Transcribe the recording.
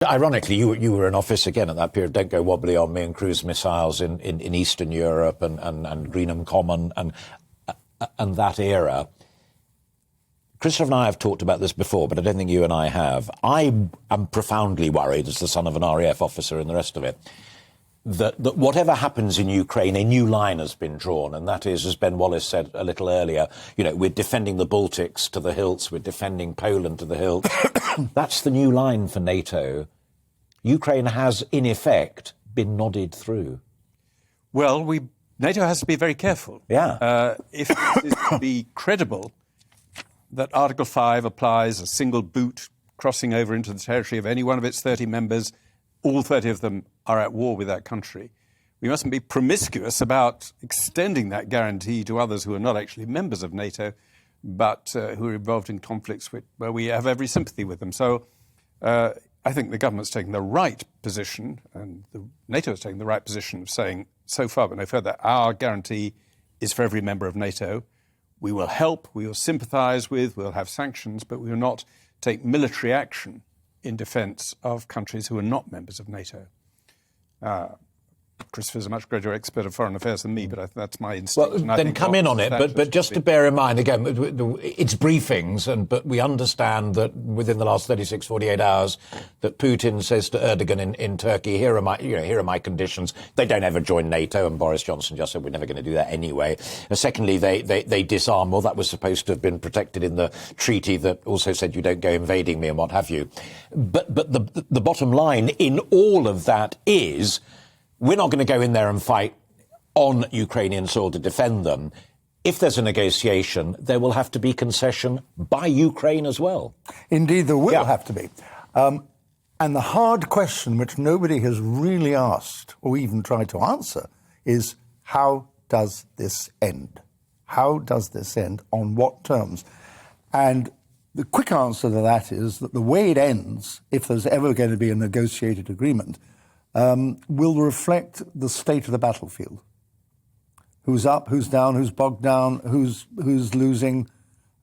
Ironically, you were in office again at that period. Don't go wobbly on me, and cruise missiles in Eastern Europe and Greenham Common and that era. Christopher and I have talked about this before, but I don't think you and I have. I am profoundly worried, as the son of an RAF officer and the rest of it, that whatever happens in Ukraine, a new line has been drawn, and that is, as Ben Wallace said a little earlier, we're defending the Baltics to the hilts, we're defending Poland to the hilts. That's the new line for NATO. Ukraine has, in effect, been nodded through. Well, NATO has to be very careful. Yeah. If it is to be credible that Article 5 applies, a single boot crossing over into the territory of any one of its 30 members, all 30 of them are at war with that country. We mustn't be promiscuous about extending that guarantee to others who are not actually members of NATO, but who are involved in conflicts where we have every sympathy with them. So I think the government's taken the right position, and NATO has taken the right position of saying, so far but no further, our guarantee is for every member of NATO. We will help, we will sympathise with, we'll have sanctions, but we will not take military action in defence of countries who are not members of NATO. Christopher's a much greater expert of foreign affairs than me, but that's my instinct. Well, then come in on it, but just to bear in mind, again, it's briefings, but we understand that within the last 36, 48 hours, that Putin says to Erdogan in Turkey, here are my conditions. They don't ever join NATO, and Boris Johnson just said, we're never going to do that anyway. Secondly, they disarm. Well, that was supposed to have been protected in the treaty that also said you don't go invading me and what have you. But the bottom line in all of that is, we're not going to go in there and fight on Ukrainian soil to defend them. If there's a negotiation, there will have to be concession by Ukraine as well. Indeed, there will have to be. And the hard question, which nobody has really asked or even tried to answer, is how does this end? How does this end? On what terms? And the quick answer to that is that the way it ends, if there's ever going to be a negotiated agreement, will reflect the state of the battlefield. Who's up, who's down, who's bogged down, who's losing,